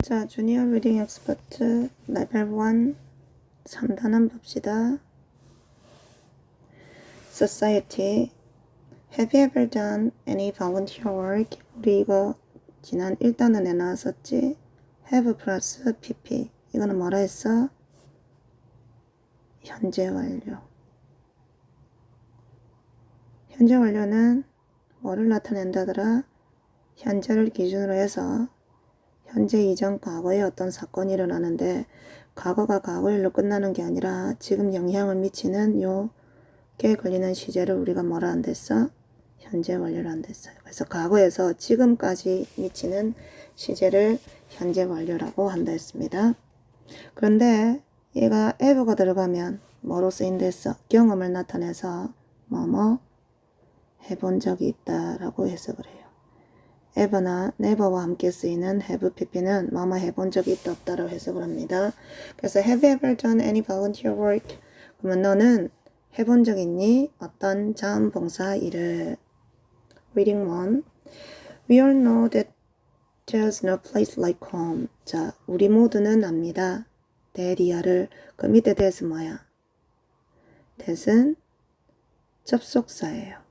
자, 주니어 리딩 엑스퍼트 레벨 1 3단원 봅시다. Society. Have you ever done any volunteer work? 우리 이거 지난 1단원에 나왔었지? have 플러스 pp. 이거는 뭐라 했어? 현재 완료. 현재 완료는 뭐를 나타낸다더라? 현재를 기준으로 해서 현재 이전 과거에 어떤 사건이 일어나는데 과거가 과거일로 끝나는 게 아니라 지금 영향을 미치는 요게 걸리는 시제를 우리가 뭐라 안 됐어? 현재 완료를 안 됐어요. 그래서 과거에서 지금까지 미치는 시제를 현재 완료라고 한다 했습니다. 그런데 얘가 ever가 들어가면 뭐로 쓰인댔어? 경험을 나타내서 뭐뭐 해본 적이 있다라고 해석을 해요. ever나 never와 함께 쓰이는 have pp는 뭐뭐 해본 적이 있다 없다라고 해석을 합니다. 그래서 have you ever done any volunteer work? 그러면 너는 해본 적 있니? 어떤 자원봉사 일을. Reading 1. We all know that there's no place like home. 자, 우리 모두는 압니다. that이야를 그 밑에 that은 뭐야? that은 접속사예요.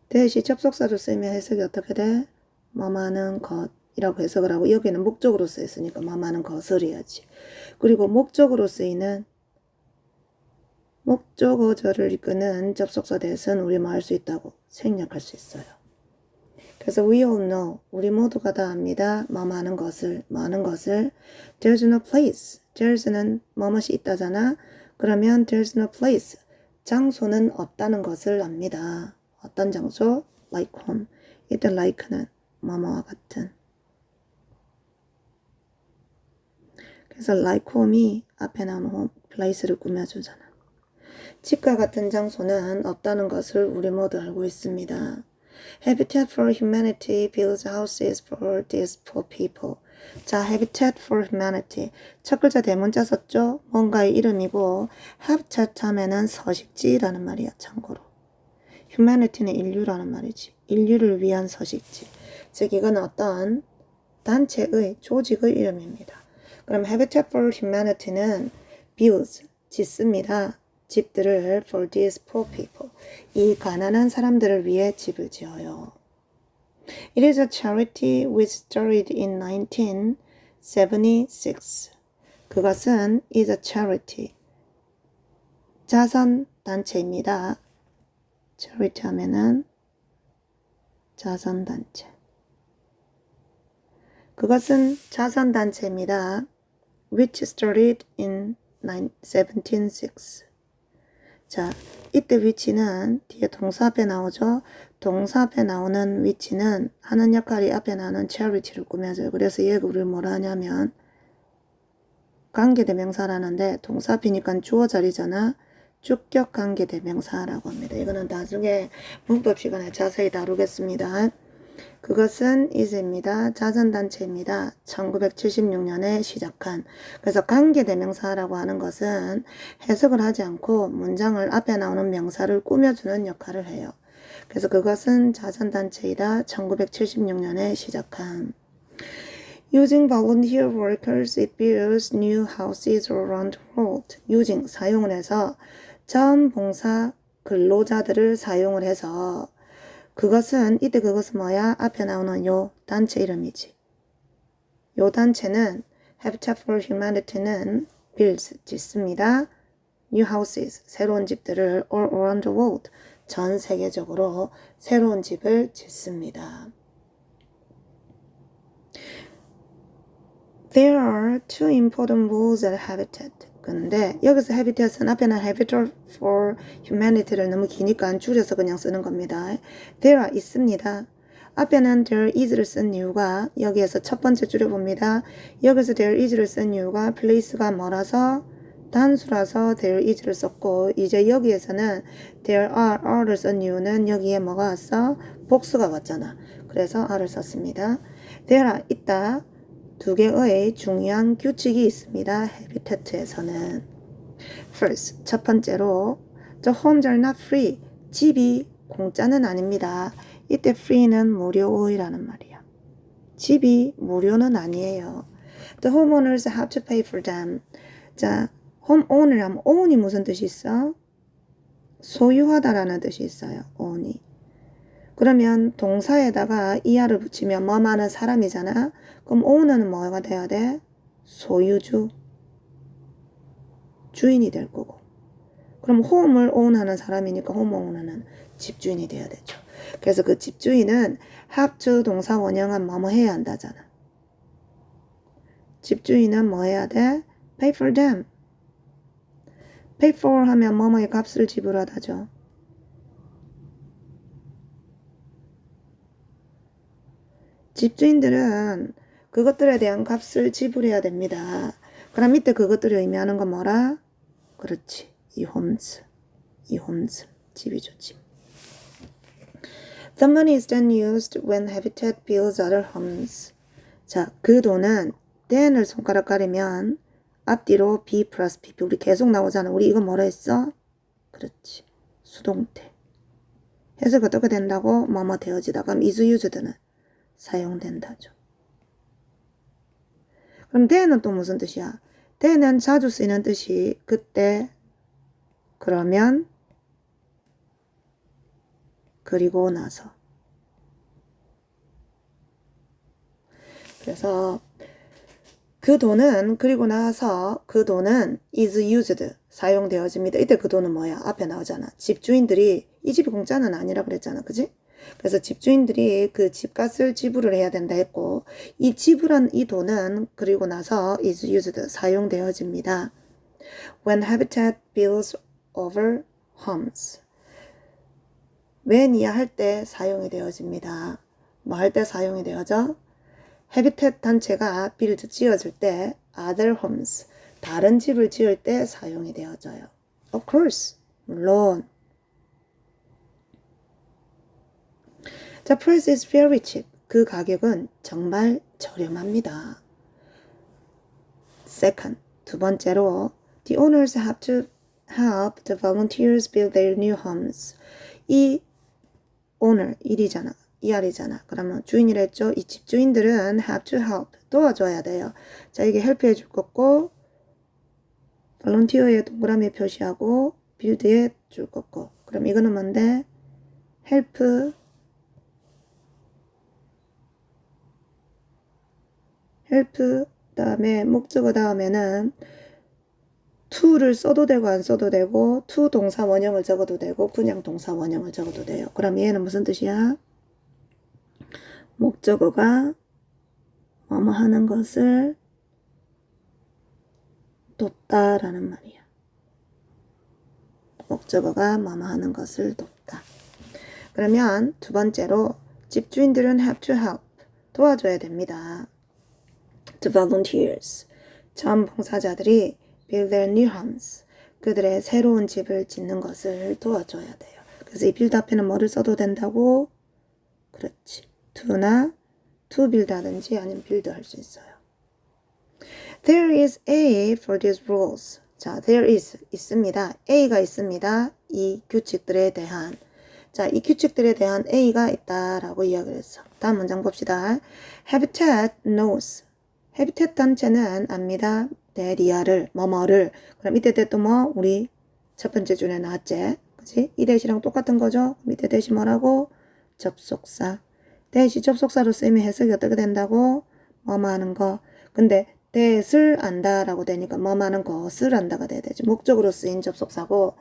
that이 접속사로 쓰이면 해석이 어떻게 돼? 뭐뭐하는 것이라고 해석을 하고 여기는 목적으로 쓰였으니까 뭐뭐하는 것을 해야지. 그리고 목적으로 쓰이는 목적어절을 이끄는 접속사 that은 우리 뭐 할 수 있다고? 생략할 수 있어요. 그래서 we all know, 우리 모두가 다 압니다. 뭐뭐하는 것을, 뭐하는 것을. There's no place. there's는 뭐뭇이 있다잖아. 그러면 there's no place. 장소는 없다는 것을 압니다. 어떤 장소? like home. 이때 like는 뭐뭐와 같은. 그래서 like home이 앞에 나오는 home, place를 꾸며주잖아. 집과 같은 장소는 없다는 것을 우리 모두 알고 있습니다. Habitat for Humanity builds houses for these poor people. 자, Habitat for Humanity. 첫 글자 대문자 썼죠? 뭔가의 이름이고 Habitat 하면은 서식지라는 말이야, 참고로. Humanity는 인류라는 말이지. 인류를 위한 서식지. 즉 이건 어떤 단체의 조직의 이름입니다. 그럼 Habitat for Humanity는 builds, 짓습니다. 집들을 for these poor people. 이 가난한 사람들을 위해 집을 지어요. It is a charity which started in 1976. 그것은 is a charity. 자선단체입니다. charity 하면은 자선단체. 그것은 자선단체입니다. which started in 1976. 자, 이때 위치는 뒤에 동사 앞에 나오죠. 동사 앞에 나오는 위치는 하는 역할이 앞에 나오는 charity를 꾸며줘요. 그래서 얘가 우리를 뭐라 하냐면 관계대명사라는데 동사 앞이니까 주어 자리잖아. 주격 관계대명사라고 합니다. 이거는 나중에 문법 시간에 자세히 다루겠습니다. 그것은 is입니다. 자선단체입니다. 1976년에 시작한. 그래서 관계대명사라고 하는 것은 해석을 하지 않고 문장을 앞에 나오는 명사를 꾸며주는 역할을 해요. 그래서 그것은 자선단체이다. 1976년에 시작한. Using volunteer workers, it builds new houses around the world. Using, 사용을 해서 자원봉사 근로자들을 사용을 해서 그것은 이때 그것은 뭐야? 앞에 나오는 요 단체 이름이지. 요 단체는 Habitat for Humanity는 builds, 짓습니다. New houses, 새로운 집들을 all around the world, 전 세계적으로 새로운 집을 짓습니다. There are two important rules at Habitat. 근데 여기서 habitat은 앞에는 habitat for humanity를 너무 기니까 줄여서 그냥 쓰는 겁니다. There 있습니다. 앞에는 there is를 쓴 이유가 여기에서 첫 번째 줄여봅니다. 여기서 there is를 쓴 이유가 place가 뭐라서 단수라서 there is를 썼고 이제 여기에서는 there are를 쓴 이유는 여기에 뭐가 왔어? 복수가 왔잖아. 그래서 are를 썼습니다. there 있다. 두 개의 중요한 규칙이 있습니다. 해비태트에서는. First, 첫 번째로 The homes are not free. 집이 공짜는 아닙니다. 이때 free는 무료의라는 말이야. 집이 무료는 아니에요. The homeowners have to pay for them. 자, homeowner 하면 own이 무슨 뜻이 있어? 소유하다라는 뜻이 있어요. own이. 그러면 동사에다가 er를 붙이면 뭐 많은 사람이잖아. 그럼 owner는 뭐가 돼야 돼? 소유주. 주인이 될 거고. 그럼 home을 own하는 사람이니까 homeowner는 집주인이 돼야 되죠. 그래서 그 집주인은 have to 동사 원형은 뭐뭐 해야 한다잖아. 집주인은 뭐 해야 돼? pay for them. pay for 하면 뭐뭐의 값을 지불하다죠. 집주인들은 그것들에 대한 값을 지불해야 됩니다. 그럼 밑에 그것들이 의미하는 건 뭐라? 그렇지. 이 homes. 집이죠, 집. The money is then used when Habitat builds other homes. 자, 그 돈은 then을 손가락 가리면 앞뒤로 be 플러스 pp. 우리 계속 나오잖아. 우리 이거 뭐라 했어? 그렇지. 수동태. 해석이 어떻게 된다고? 뭐뭐 되어지다. 그럼 is used는 사용된다죠. 그럼 then은 또 무슨 뜻이야? then은 자주 쓰이는 뜻이 그때, 그러면, 그리고 나서. 그래서 그 돈은 그리고 나서 그 돈은 is used 사용되어집니다. 이때 그 돈은 뭐야? 앞에 나오잖아. 집주인들이 이 집이 공짜는 아니라 그랬잖아. 그지? 그래서 집주인들이 그 집값을 지불을 해야 된다 했고 이 지불한 이 돈은 그리고 나서 is used 사용되어집니다. When Habitat builds over homes. when이야 할 때 사용이 되어집니다. 뭐 할 때 사용이 되어져? Habitat 단체가 build 지어줄 때 other homes 다른 집을 지을 때 사용이 되어져요. Of course 물론. The price is very cheap. 그 가격은 정말 저렴합니다. Second, 두 번째로 the owners have to help the volunteers build their new homes. 이 owner, 일이잖아. ER이잖아. 그러면 주인이라 했죠. 이 집주인들은 have to help. 도와줘야 돼요. 자, 이게 help 해줄 거고 volunteer에 동그라미 표시하고 build에 줄 거고. 그럼 이거는 뭔데? help 다음에 목적어 다음에는 to를 써도 되고 안 써도 되고 to 동사 원형을 적어도 되고 그냥 동사 원형을 적어도 돼요. 그럼 얘는 무슨 뜻이야? 목적어가 뭐뭐 하는 것을 돕다라는 말이야. 목적어가 뭐뭐 하는 것을 돕다. 그러면 두 번째로 집주인들은 have to help. 도와줘야 됩니다. The volunteers. 자원봉사자들이 build their new homes. 그들의 새로운 집을 짓는 것을 도와줘야 돼요. 그래서 이 build 앞에는 뭐를 써도 된다고? 그렇지. to나 to build 하든지 아니면 build 할 수 있어요. There is A for these rules. 자, there is 있습니다. A가 있습니다. 이 규칙들에 대한. 자, 이 규칙들에 대한 A가 있다라고 이야기를 했어. 다음 문장 봅시다. Habitat knows. Habitat 단체는 압니다. 대리아를, 뭐뭐를. 그럼 이때 또 뭐? 우리 첫 번째 줄에 나왔지? 그치? 이 대시랑 똑같은 거죠? 밑에 대시 뭐라고? 접속사. 대시 접속사로 쓰이면 해석이 어떻게 된다고? 뭐뭐 하는 거. 근데 대을 안다라고 되니까 뭐뭐 하는 것을 안다가 돼야 되죠. 목적으로 쓰인 접속사고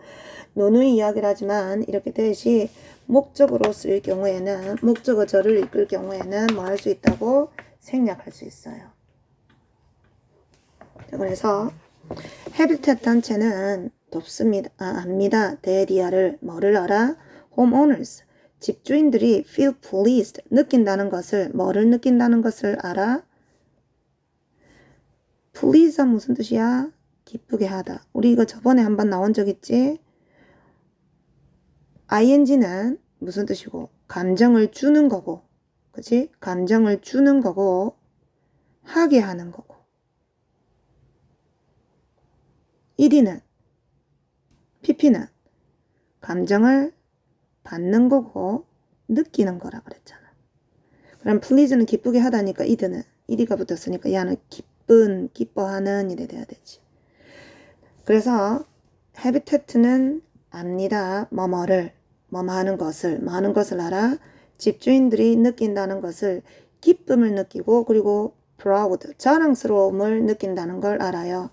누누이 이야기를 하지만 이렇게 대시 목적으로 쓰일 경우에는 목적어절을 이끌 경우에는 뭐 할 수 있다고? 생략할 수 있어요. 그래서 Habitat 단체는 돕습니다. 압니다. 대리아를 뭐를 알아? Homeowners. 집주인들이 feel pleased. 느낀다는 것을 뭐를 느낀다는 것을 알아? please가 무슨 뜻이야? 기쁘게 하다. 우리 이거 저번에 한번 나온 적 있지? ing는 무슨 뜻이고? 감정을 주는 거고. 그치? 감정을 주는 거고 하게 하는 거고. ed는 pp는 감정을 받는 거고 느끼는 거라 그랬잖아. 그럼 please는 기쁘게 하다니까 ed가 붙었으니까 얘는 기뻐하는 일에 돼야 되지. 그래서 habitat는 압니다. 뭐뭐를, 뭐뭐 하는 것을 알아. 집주인들이 느낀다는 것을 기쁨을 느끼고 그리고 proud, 자랑스러움을 느낀다는 걸 알아요.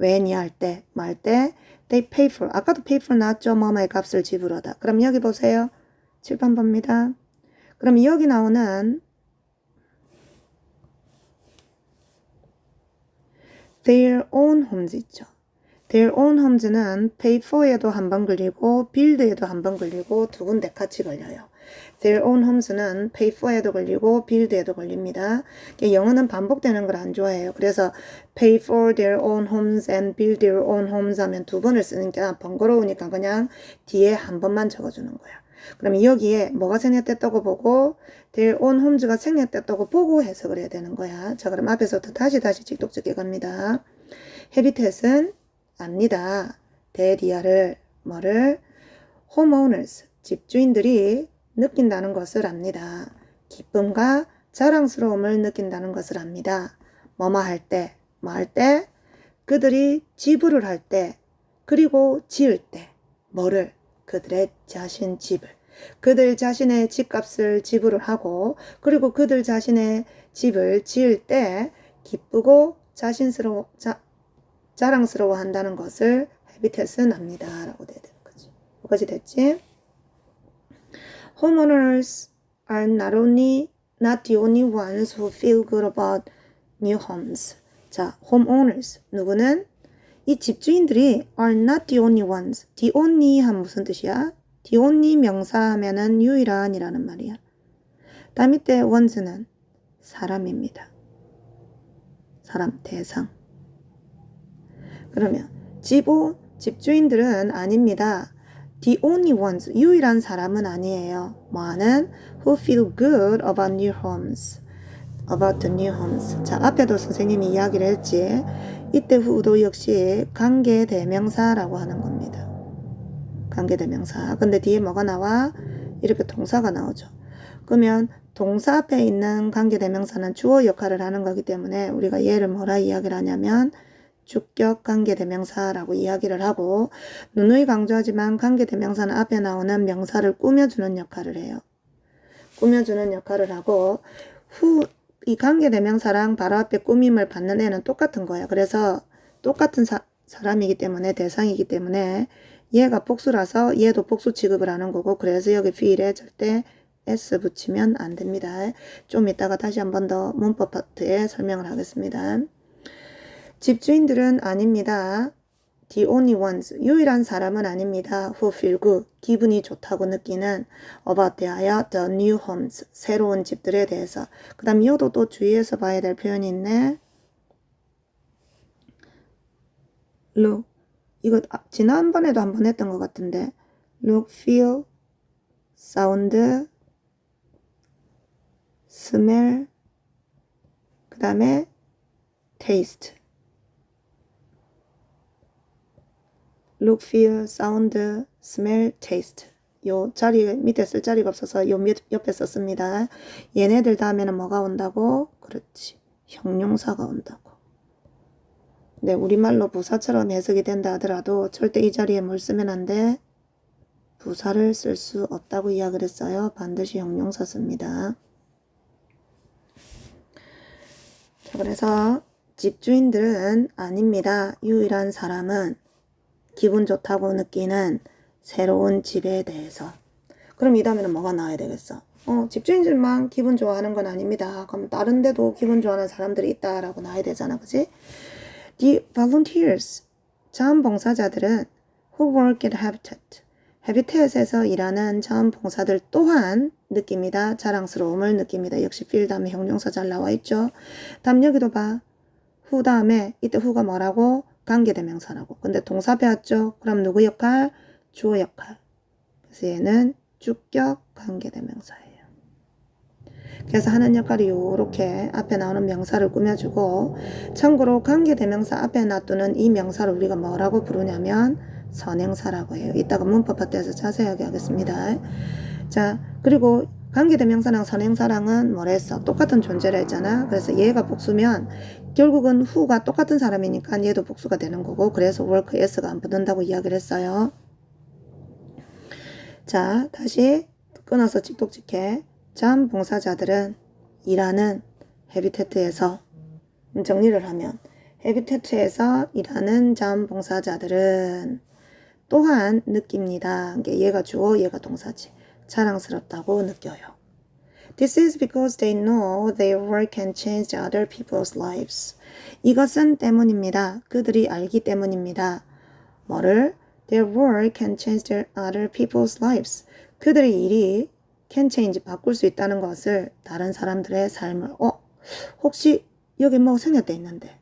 when 할 때, 말 때, they pay for, 아까도 pay for 나왔죠? 뭐뭐의 값을 지불하다. 그럼 여기 보세요. 7번 봅니다. 그럼 여기 나오는 their own homes 있죠. their own homes는 pay for에도 한 번 걸리고 build에도 한 번 걸리고 두 군데 같이 걸려요. their own homes는 pay for에도 걸리고 build에도 걸립니다. 영어는 반복되는 걸 안 좋아해요. 그래서 pay for their own homes and build their own homes 하면 두 번을 쓰니까 번거로우니까 그냥 뒤에 한 번만 적어주는 거야. 그럼 여기에 뭐가 생략됐다고 보고 their own homes가 생략됐다고 보고 해석을 해야 되는 거야. 자, 그럼 앞에서부터 다시 직독적게 갑니다. habitat은 압니다. 대디아를 뭐를 homeowners 집주인들이 느낀다는 것을 압니다. 기쁨과 자랑스러움을 느낀다는 것을 압니다. 뭐뭐 할 때, 뭐 할 때, 그들이 지불을 할 때, 그리고 지을 때, 뭐를? 그들의 자신 집을. 그들 자신의 집값을 지불을 하고, 그리고 그들 자신의 집을 지을 때 기쁘고 자랑스러워 한다는 것을 habitat은 압니다. 라고 돼야 되는 거지. 뭐까지 됐지? Homeowners are not the only ones who feel good about new homes. 자, homeowners. 누구는? 이 집주인들이 are not the only ones. the only 한 무슨 뜻이야? the only 명사 하면은 유일한이라는 말이야. 다음 밑에 ones는 사람입니다. 사람, 대상. 그러면 집주인들은 아닙니다. The only ones, 유일한 사람은 아니에요. 뭐하는? Who feel good about new homes. About the new homes. 자, 앞에도 선생님이 이야기를 했지. 이때 who도 역시 관계대명사라고 하는 겁니다. 관계대명사. 근데 뒤에 뭐가 나와? 이렇게 동사가 나오죠. 그러면 동사 앞에 있는 관계대명사는 주어 역할을 하는 거기 때문에 우리가 얘를 뭐라 이야기를 하냐면 주격 관계대명사라고 이야기를 하고 누누이 강조하지만 관계대명사는 앞에 나오는 명사를 꾸며주는 역할을 해요. 꾸며주는 역할을 하고 이 관계대명사랑 바로 앞에 꾸밈을 받는 애는 똑같은 거야. 그래서 똑같은 사람이기 때문에 대상이기 때문에 얘가 복수라서 얘도 복수 취급을 하는 거고 그래서 여기 feel에 절대 s 붙이면 안 됩니다. 좀 이따가 다시 한 번 더 문법 파트에 설명을 하겠습니다. 집주인들은 아닙니다. The only ones, 유일한 사람은 아닙니다. Who feel good, 기분이 좋다고 느끼는 about 대하여 the new homes, 새로운 집들에 대해서. 그 다음 이것도 또 주의해서 봐야 될 표현이 있네. look, 이거 지난번에도 한번 했던 것 같은데 look, feel, sound, smell, 그 다음에 taste. look, feel, sound, smell, taste. 요 자리 밑에 쓸 자리가 없어서 요 옆에 썼습니다. 얘네들 다음에는 뭐가 온다고? 그렇지. 형용사가 온다고. 네, 우리말로 부사처럼 해석이 된다 하더라도 절대 이 자리에 뭘 쓰면 안 돼? 부사를 쓸 수 없다고 이야기를 했어요. 반드시 형용사 씁니다. 자, 그래서 집주인들은 아닙니다. 유일한 사람은 기분 좋다고 느끼는 새로운 집에 대해서. 그럼 이 다음에는 뭐가 나와야 되겠어? 집주인들만 기분 좋아하는 건 아닙니다. 그럼 다른 데도 기분 좋아하는 사람들이 있다라고 나와야 되잖아. 그치? The volunteers, 자원봉사자들은 who work at Habitat, Habitat에서 일하는 자원봉사들 또한 느낍니다. 자랑스러움을 느낍니다. 역시 feel 다음에 형용사 잘 나와 있죠. 다음 여기도 봐. who 다음에 이때 who가 뭐라고? 관계대명사라고. 근데 동사 배웠죠? 그럼 누구 역할? 주어 역할. 그래서 얘는 주격 관계대명사예요. 그래서 하는 역할이 요렇게 앞에 나오는 명사를 꾸며주고 참고로 관계대명사 앞에 놔두는 이 명사를 우리가 뭐라고 부르냐면 선행사라고 해요. 이따가 문법 파트에서 자세하게 하겠습니다. 자, 그리고 관계대명사랑 선행사랑은 뭐랬어? 똑같은 존재를 했잖아. 그래서 얘가 복수면 결국은 who가 똑같은 사람이니까 얘도 복수가 되는 거고, 그래서 work s가 안 붙는다고 이야기를 했어요. 자, 다시 끊어서 찍독찍해. 전 봉사자들은 일하는 해비태트에서, 정리를 하면 해비태트에서 일하는 전 봉사자들은 또한 느낍니다. 얘가 주어, 얘가 동사지. 자랑스럽다고 느껴요. This is because they know their work can change other people's lives. 이것은 때문입니다. 그들이 알기 때문입니다. 뭐를? Their work can change their other people's lives. 그들의 일이 can change, 바꿀 수 있다는 것을 다른 사람들의 삶을, 혹시 여기 뭐 생략돼 있는데?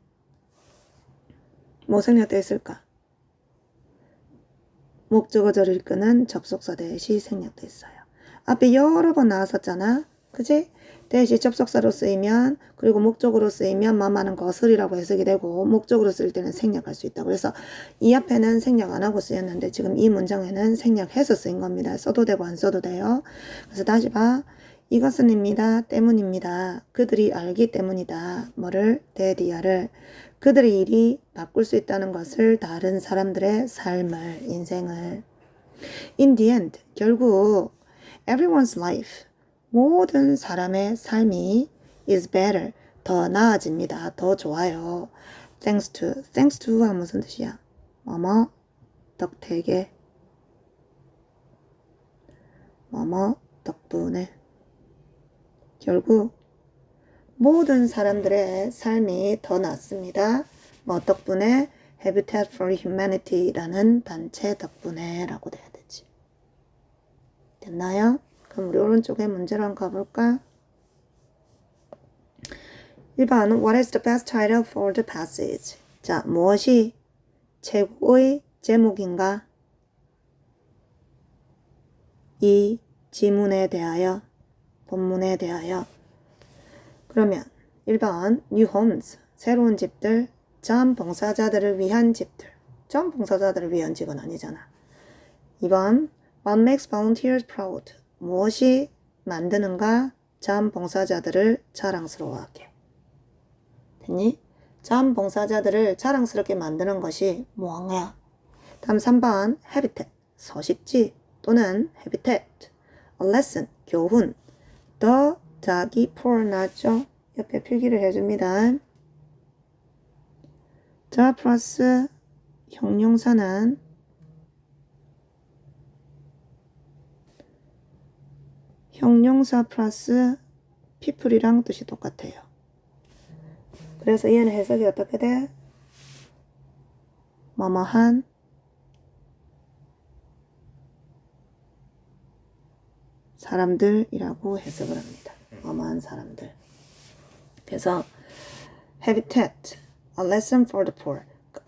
뭐 생략돼 있을까? 목적어절을 이끄는 접속사 대시 생략돼 있어요. 앞에 여러 번 나왔었잖아. 그지? 대시 접속사로 쓰이면, 그리고 목적으로 쓰이면 뭐하는 것을이라고 해석이 되고, 목적으로 쓸 때는 생략할 수 있다. 그래서 이 앞에는 생략 안 하고 쓰였는데 지금 이 문장에는 생략해서 쓰인 겁니다. 써도 되고 안 써도 돼요. 그래서 다시 봐. 이것은입니다. 때문입니다. 그들이 알기 때문이다. 뭐를? 대디아를. 그들의 일이 바꿀 수 있다는 것을, 다른 사람들의 삶을, 인생을. In the end, 결국 everyone's life, 모든 사람의 삶이 is better, 더 나아집니다. 더 좋아요. Thanks to가 무슨 뜻이야? 뭐뭐 덕택에, 뭐뭐 덕분에. 결국 모든 사람들의 삶이 더 낫습니다. 뭐 덕분에? Habitat for Humanity라는 단체 덕분에 라고 돼야 되지. 됐나요? 그럼 우리 오른쪽에 문제로 한번 가볼까? 1번 What is the best title for the passage? 자, 무엇이 최고의 제목인가? 이 지문에 대하여, 본문에 대하여. 그러면 1번 New homes, 새로운 집들, 전 봉사자들을 위한 집들. 전 봉사자들을 위한 집은 아니잖아. 2번 What makes volunteers proud? 무엇이 만드는가? 전 봉사자들을 자랑스러워하게. 됐니? 전 봉사자들을 자랑스럽게 만드는 것이 뭐냐? 다음 3번 habitat, 서식지 또는 habitat. A lesson, 교훈. 더 자기 for 나죠? 옆에 필기를 해줍니다. the 플러스 형용사는 형용사 플러스 people이랑 뜻이 똑같아요. 그래서 얘는 해석이 어떻게 돼? 뭐뭐한 사람들이라고 해석을 합니다. 뭐뭐한 사람들. 그래서 habitat, a lesson for the poor.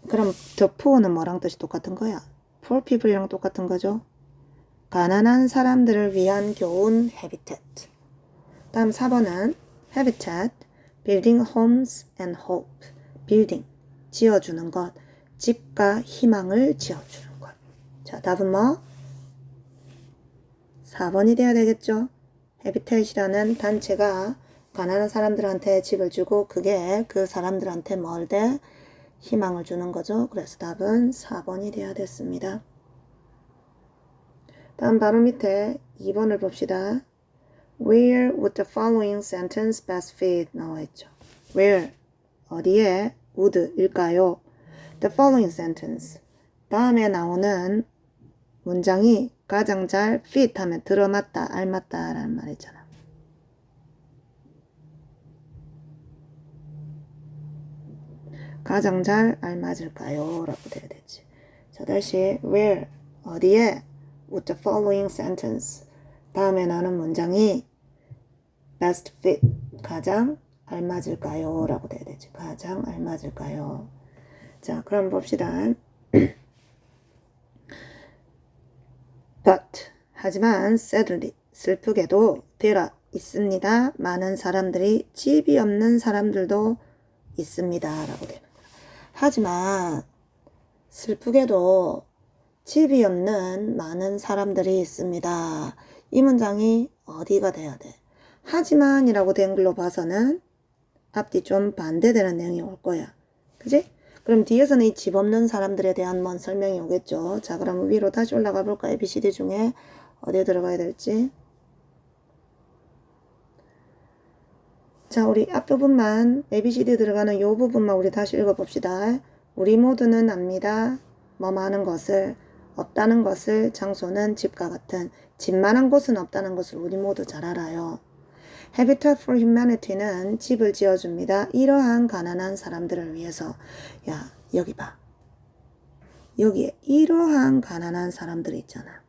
그럼 the poor는 뭐랑 뜻이 똑같은 거야? poor people이랑 똑같은 거죠. 가난한 사람들을 위한 교훈 habitat. 다음 4번은 habitat, building homes and hope. building, 지어주는 것. 집과 희망을 지어주는 것. 자, 답은 뭐? 4번이 돼야 되겠죠. habitat이라는 단체가 가난한 사람들한테 집을 주고 그게 그 사람들한테 뭘 돼? 희망을 주는 거죠. 그래서 답은 4번이 돼야 됐습니다. 다음 바로 밑에 2번을 봅시다. Where would the following sentence best fit? 나와 있죠. Where, 어디에 would 일까요? The following sentence, 다음에 나오는 문장이 가장 잘 fit 하면 들어맞다, 알맞다 라는 말 있잖아. 가장 잘 알맞을까요? 라고 돼야 되지. 자, 다시 where, 어디에 would the following sentence, 다음에 나오는 문장이 best fit, 가장 알맞을까요? 라고 돼야 되지. 가장 알맞을까요? 자, 그럼 봅시다. But, 하지만 sadly, 슬프게도 there 있습니다. 많은 사람들이 집이 없는 사람들도 있습니다. 라고 되는 거야. 하지만 슬프게도 집이 없는 많은 사람들이 있습니다. 이 문장이 어디가 돼야 돼. 하지만이라고 된 글로 봐서는 앞뒤 좀 반대되는 내용이 올 거야. 그지? 그럼 뒤에서는 이 집 없는 사람들에 대한 뭔 설명이 오겠죠. 자, 그럼 위로 다시 올라가 볼까? ABCD 중에 어디에 들어가야 될지. 자, 우리 앞부분만 ABCD 들어가는 요 부분만 우리 다시 읽어봅시다. 우리 모두는 압니다. 뭐 많은 것을, 없다는 것을, 장소는 집과 같은 집만한 곳은 없다는 것을 우리 모두 잘 알아요. Habitat for Humanity는 집을 지어줍니다. 이러한 가난한 사람들을 위해서. 야, 여기 봐. 여기에 이러한 가난한 사람들이 있잖아.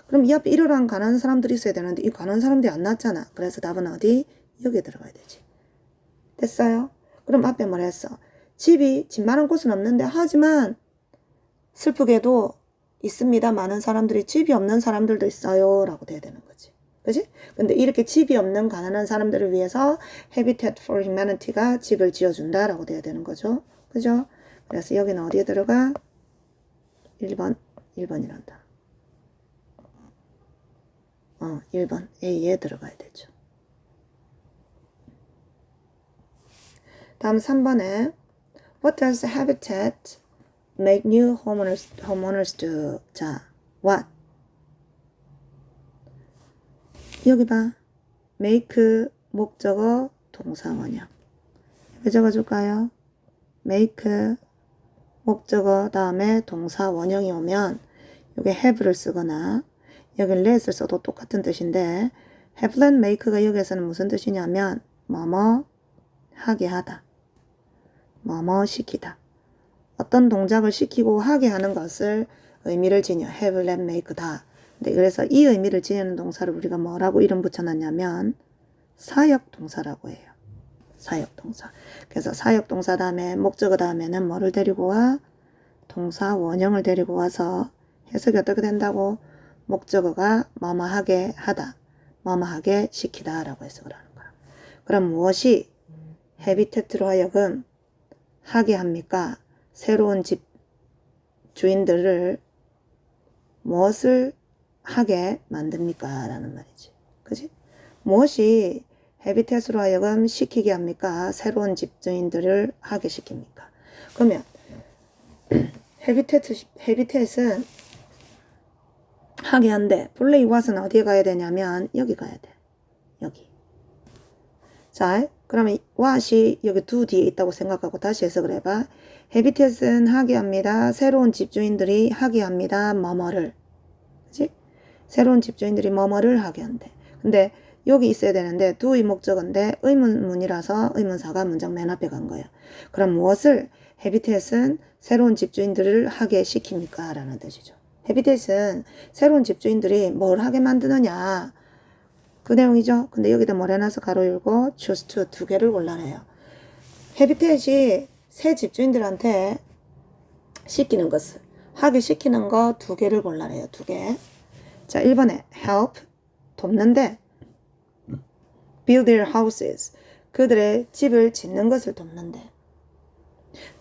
그럼 이 앞에 이러한 가난한 사람들이 있어야 되는데 이 가난한 사람들이 안 났잖아. 그래서 답은 어디? 여기에 들어가야 되지. 됐어요? 그럼 앞에 뭘 했어? 집 많은 곳은 없는데 하지만 슬프게도 있습니다. 많은 사람들이 집이 없는 사람들도 있어요. 라고 돼야 되는 거지. 그지? 근데 이렇게 집이 없는 가난한 사람들을 위해서 Habitat for Humanity가 집을 지어준다 라고 돼야 되는 거죠. 그죠? 그래서 여기는 어디에 들어가? 1번이란다. 1번 A에 들어가야 되죠. 다음 3번에 What does Habitat make new homeowners do? 자, what? 여기 봐. make 목적어 동사 원형. 여기 적어줄까요? make 목적어 다음에 동사 원형이 오면 여기 have를 쓰거나 여기 let을 써도 똑같은 뜻인데 have, let, make가 여기에서는 무슨 뜻이냐면 뭐뭐 하게 하다. 뭐뭐 시키다. 어떤 동작을 시키고 하게 하는 것을 의미를 지녀 have, let, make 다. 근데 그래서 이 의미를 지니는 동사를 우리가 뭐라고 이름 붙여놨냐면 사역동사라고 해요. 사역동사. 그래서 사역동사 다음에 목적어 다음에는 뭐를 데리고 와? 동사 원형을 데리고 와서 해석이 어떻게 된다고? 목적어가 뭐뭐하게 하다. 뭐뭐하게 시키다 라고 해석을 하는 거야. 그럼 무엇이 해비태트로 하여금 하게 합니까? 새로운 집 주인들을 무엇을 하게 만듭니까? 라는 말이지. 그지? 무엇이 해비태트로 하여금 시키게 합니까? 새로운 집주인들을 하게 시킵니까? 그러면 해비tet은 하게 한데 플레이 왓은 어디에 가야 되냐면 여기 가야 돼. 여기. 자, 그러면 what이 여기 두 뒤에 있다고 생각하고 다시 해석을 해봐. 해비tet은 하게 합니다. 새로운 집주인들이 하게 합니다. 뭐뭐를. 그치? 새로운 집주인들이 뭐뭐를 하게 한대. 근데 여기 있어야 되는데 do의 목적어인데 의문문이라서 의문사가 문장 맨 앞에 간 거야. 그럼 무엇을 해비tet은 새로운 집주인들을 하게 시킵니까? 라는 뜻이죠. 해비tet은 새로운 집주인들이 뭘 하게 만드느냐 그 내용이죠. 근데 여기다 뭘 해놔서 가로 열고 choose to 두 개를 골라내요. 해비tet이 새 집주인들한테 시키는 것을 하게 시키는 거 두 개를 골라내요. 두 개. 자, 1번에 help 돕는데 build their houses 그들의 집을 짓는 것을 돕는데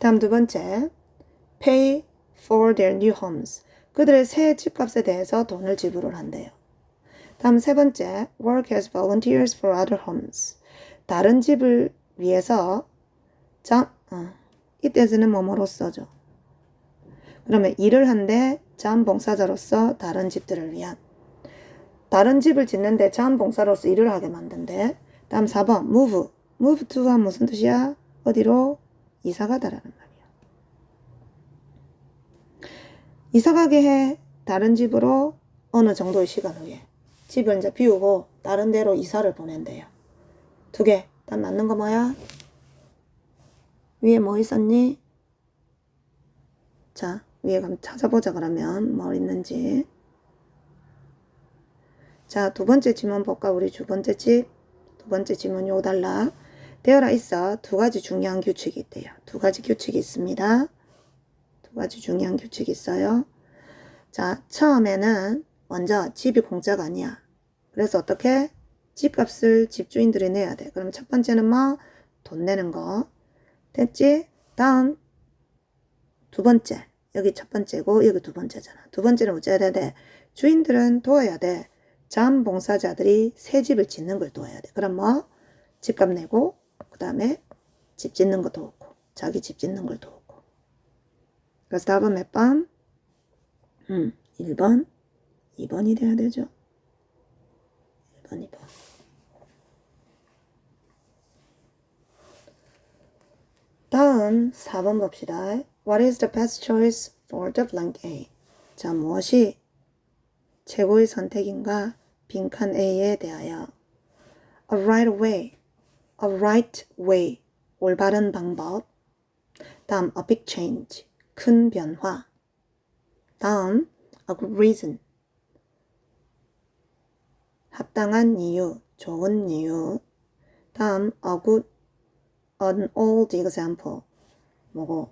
다음 두 번째 pay for their new homes 그들의 새 집값에 대해서 돈을 지불을 한대요. 다음 세 번째 work as volunteers for other homes 다른 집을 위해서 이때는 뭐뭐로 써줘. 그러면 일을 한데 자원봉사자로서 다른 집들을 위한 다른 집을 짓는데 자원봉사로서 일을 하게 만든대. 다음 4번 move to가 무슨 뜻이야? 어디로? 이사가다라는 말이야. 이사가게 해. 다른 집으로 어느 정도의 시간 후에 집을 이제 비우고 다른 데로 이사를 보낸대요. 두 개. 딱 맞는 거 뭐야? 위에 뭐 있었니? 자, 위에 가면 찾아보자 그러면 뭐 있는지. 자, 두 번째 지문 볼까? 우리 두 번째 지문 요 달라. 되어라 있어. 두 가지 중요한 규칙이 있대요. 두 가지 규칙이 있습니다. 두 가지 중요한 규칙이 있어요. 자, 처음에는 먼저 집이 공짜가 아니야. 그래서 어떻게? 집값을 집주인들이 내야 돼. 그럼 첫 번째는 뭐? 돈 내는 거. 됐지? 다음 두 번째. 여기 첫 번째고 여기 두 번째잖아. 두 번째는 어째야 돼? 주인들은 도와야 돼. 자원봉사자들이 새 집을 짓는 걸 도와야 돼. 그럼 뭐? 집값 내고 그 다음에 집 짓는 거 도우고 자기 집 짓는 걸 도우고. 그래서 답은 몇 번? 1번, 2번이 돼야 되죠. 1번, 2번. 다음 4번 봅시다. What is the best choice for the blank A? 자, 무엇이 최고의 선택인가? 빈칸 A에 대하여. A right way. A right way. 올바른 방법. 다음 a big change. 큰 변화. 다음 a good reason. 합당한 이유, 좋은 이유. 다음 an old example. 뭐고?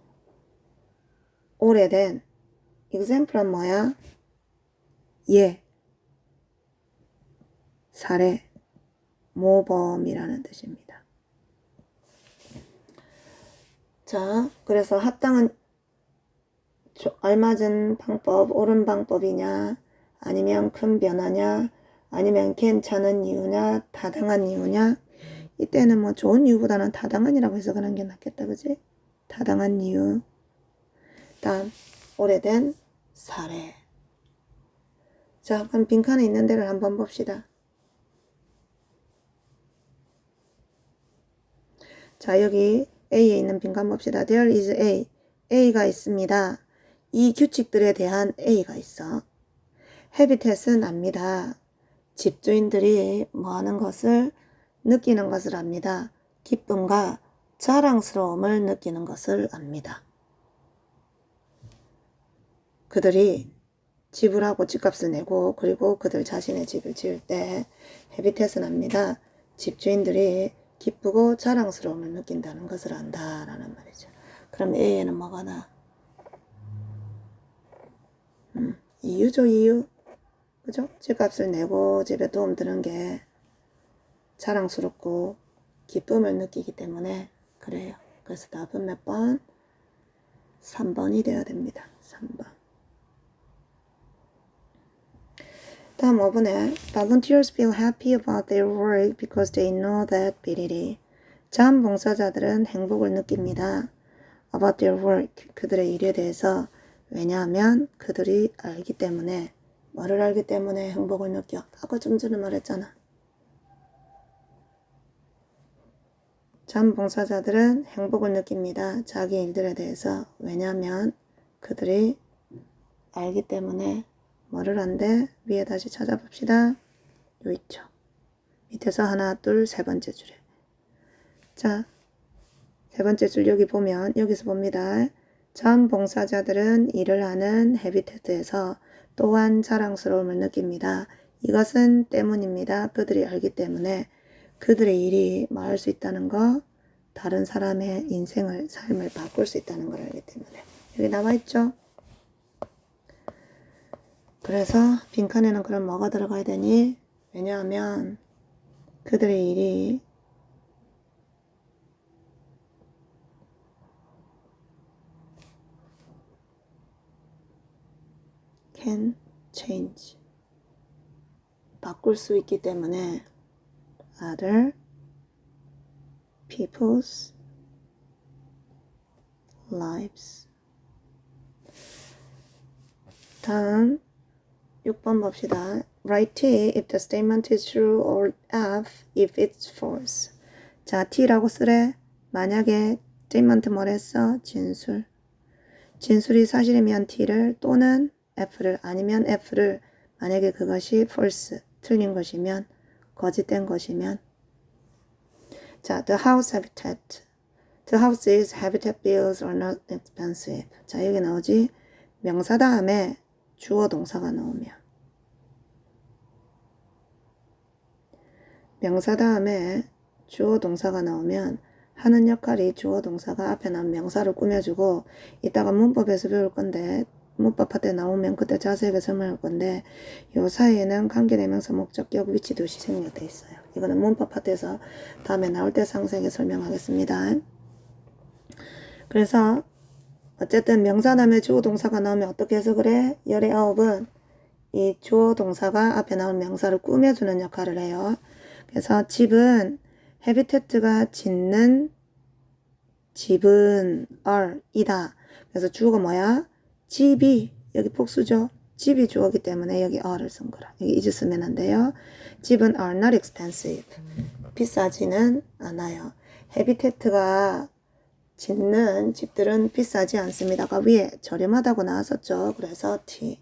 오래된 example은 뭐야? 사례, 모범이라는 뜻입니다. 자, 그래서 합당한 알맞은 방법, 옳은 방법이냐, 아니면 큰 변화냐, 아니면 괜찮은 이유냐, 타당한 이유냐. 이때는 뭐 좋은 이유보다는 타당한이라고 해석하는 게 낫겠다, 그지? 타당한 이유. 다음 오래된 사례. 자, 그럼 빈칸에 있는 데를 한번 봅시다. 자, 여기 A에 있는 빈칸 봅시다. There is A. A가 있습니다. 이 규칙들에 대한 A가 있어. habitat은 압니다. 집주인들이 뭐하는 것을 느끼는 것을 압니다. 기쁨과 자랑스러움을 느끼는 것을 압니다. 그들이 지불하고 집값을 내고 그리고 그들 자신의 집을 지을 때 habitat은 압니다. 집주인들이 기쁘고 자랑스러움을 느낀다는 것을 안다라는 말이죠. 그럼 A에는 뭐가 나? 이유죠, 이유. 그죠? 집값을 내고 집에 도움 드는 게 자랑스럽고 기쁨을 느끼기 때문에 그래요. 그래서 답은 몇 번? 3번이 되어야 됩니다. 3번. 다음 5번에 Volunteers feel happy about their work because they know that ability. 자원봉사자들은 행복을 느낍니다. About their work. 그들의 일에 대해서. 왜냐하면 그들이 알기 때문에. 뭐를 알기 때문에 행복을 느껴? 아까 좀 전에 말했잖아. 자원봉사자들은 행복을 느낍니다. 자기 일들에 대해서. 왜냐하면 그들이 알기 때문에. 뭐를 한대? 위에 다시 찾아봅시다. 요 있죠. 밑에서 하나, 둘, 세 번째 줄에. 자, 세 번째 줄 여기 보면 여기서 봅니다. 자원봉사자들은 일을 하는 해비태트에서 또한 자랑스러움을 느낍니다. 이것은 때문입니다. 그들이 알기 때문에 그들의 일이 뭐 할 수 있다는 거, 다른 사람의 인생을, 삶을 바꿀 수 있다는 걸 알기 때문에. 여기 나와있죠? 그래서 빈칸에는 그럼 뭐가 들어가야 되니? 왜냐하면 그들의 일이 can change. 바꿀 수 있기 때문에 other people's lives. 다음 6번 봅시다. Write T if the statement is true or F if it's false. 자, T라고 쓰래. 만약에 statement 뭐랬어? 진술. 진술이 사실이면 T를 또는 F를 아니면 F를 만약에 그것이 false, 틀린 것이면 거짓된 것이면 자, the house habitat. The house's habitat bills are not expensive. 자, 여기 나오지? 명사 다음에 주어 동사가 나오면 명사 다음에 주어 동사가 나오면 하는 역할이 주어 동사가 앞에 나온 명사를 꾸며주고 이따가 문법에서 배울 건데 문법 파트에 나오면 그때 자세하게 설명할 건데 요 사이에는 관계대명사 목적격 위치 도시 생략되어 있어요. 이거는 문법 파트에서 다음에 나올 때 상세하게 설명하겠습니다. 그래서 어쨌든 명사 다음에 주어 동사가 나오면 어떻게 해석을 해? 열의 아홉은 이 주어 동사가 앞에 나온 명사를 꾸며주는 역할을 해요. 그래서 집은 habitat가 짓는 집은 i다. 그래서 주어가 뭐야? 집이 여기 복수죠. 집이 주어기 때문에 여기 are를 쓴 거라. 여기 is 쓰면 안 돼요. 집은 are not expensive. 비싸지는 않아요. habitat가 짓는 집들은 비싸지 않습니다. 아까 위에 저렴하다고 나왔었죠. 그래서 T.